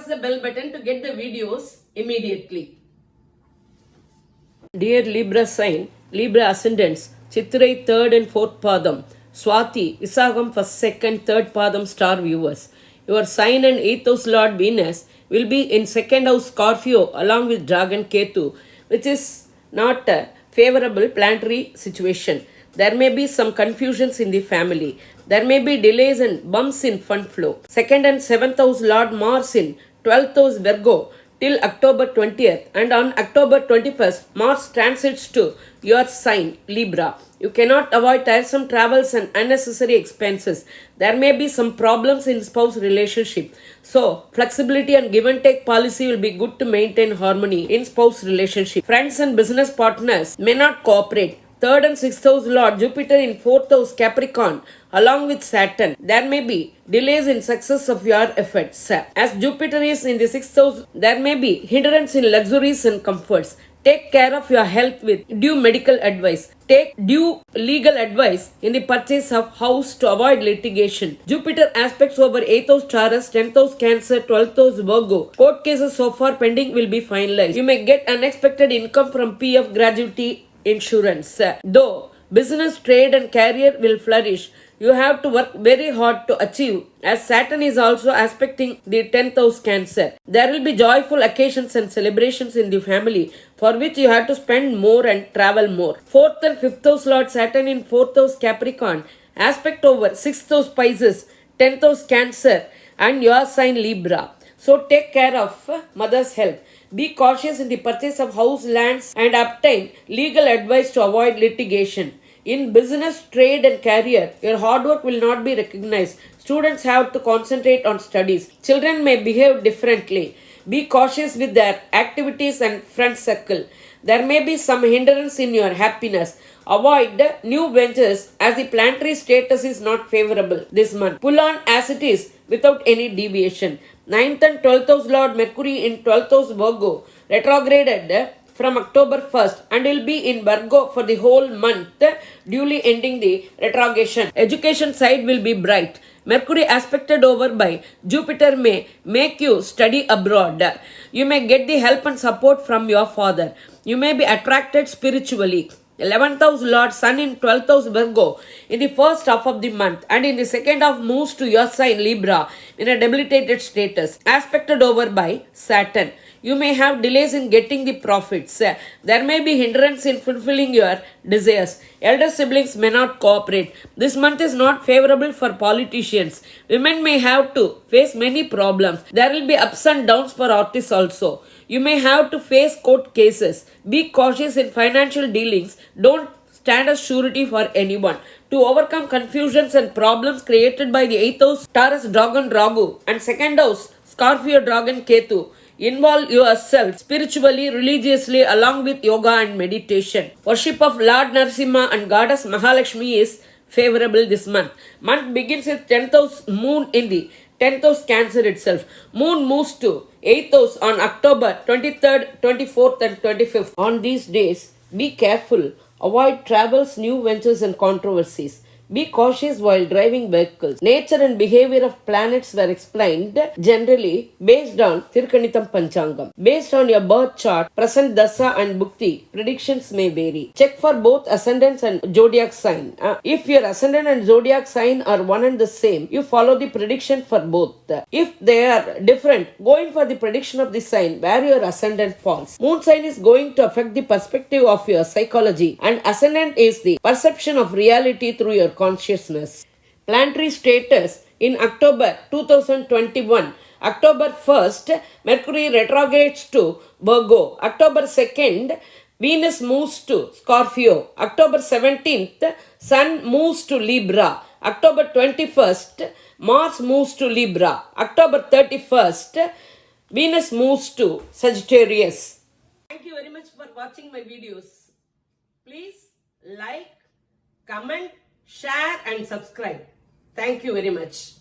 the bell button to get the videos immediately. Dear Libra sign, Libra ascendants, Chitrai 3rd and 4th Padam, Swati, Visagam 1st, 2nd, 3rd Padam star viewers. Your sign and 8th house Lord Venus will be in 2nd house Scorpio along with Dragon Ketu, which is not a favorable planetary situation. There may be some confusions in the family. There may be delays and bumps in fund flow. 2nd and 7th house Lord Mars in 12th house Virgo till October 20th, and on October 21st, Mars transits to your sign, Libra. You cannot avoid tiresome travels and unnecessary expenses. There may be some problems in spouse relationship. So, flexibility and give and take policy will be good to maintain harmony in spouse relationship. Friends and business partners may not cooperate. 3rd and 6th house Lord Jupiter in 4th house Capricorn along with Saturn. There may be delays in success of your efforts. As Jupiter is in the 6th house, there may be hindrance in luxuries and comforts. Take care of your health with due medical advice. Take due legal advice in the purchase of house to avoid litigation. Jupiter aspects over 8th house Taurus, 10th house Cancer, 12th house Virgo. Court cases so far pending will be finalized. You may get unexpected income from PF gratuity insurance. Though business, trade and career will flourish, you have to work very hard to achieve, as Saturn is also aspecting the 10th house Cancer. There will be joyful occasions and celebrations in the family for which you have to spend more and travel more. 4th and 5th house Lord Saturn in 4th house Capricorn aspect over 6th house Pisces, 10th house Cancer and your sign Libra. So take care of mother's health. Be cautious in the purchase of house, lands and obtain legal advice to avoid litigation. In business, trade and career, your hard work will not be recognized. Students have to concentrate on studies. Children may behave differently. Be cautious with their activities and friend circle. There may be some hindrance in your happiness. Avoid new ventures as the planetary status is not favorable this month. Pull on as it is without any deviation. 9th and 12th house Lord Mercury in 12th house Virgo retrograded from October 1st and will be in Virgo for the whole month, duly ending the retrogradation. Education side will be bright. Mercury aspected over by Jupiter may make you study abroad. You may get the help and support from your father. You may be attracted spiritually. 11th house Lord Sun in 12th house Virgo in the first half of the month and in the second half moves to your sign Libra in a debilitated status, aspected over by Saturn. You may have delays in getting the profits. There may be hindrance in fulfilling your desires. Elder siblings may not cooperate. This month is not favorable for politicians. Women may have to face many problems. There will be ups and downs for artists also. You may have to face court cases. Be cautious in financial dealings. Don't stand as surety for anyone. To overcome confusions and problems created by the 8th house Taurus Dragon Ragu and 2nd house Scorpio Dragon Ketu, involve yourself spiritually, religiously along with yoga and meditation. Worship of Lord Narasimha and Goddess Mahalakshmi is favorable this month. Month begins with 10th house Moon in the 10th house Cancer itself. Moon moves to 8th house on October 23rd, 24th and 25th. On these days, be careful. Avoid travels, new ventures and controversies. Be cautious while driving vehicles. Nature and behavior of planets were explained generally based on Tirukanitam Panchangam. Based on your birth chart, present dasa and bhukti, predictions may vary. Check for both ascendants and zodiac sign. If your ascendant and zodiac sign are one and the same, you follow the prediction for both. If they are different, go in for the prediction of the sign where your ascendant falls. Moon sign is going to affect the perspective of your psychology, and ascendant is the perception of reality through your consciousness. Planetary status in October 2021. October 1st, Mercury retrogrades to Virgo. October 2nd, Venus moves to Scorpio. October 17th, Sun moves to Libra. October 21st, Mars moves to Libra. October 31st, Venus moves to Sagittarius. Thank you very much for watching my videos. Please like, comment, share and subscribe. Thank you very much.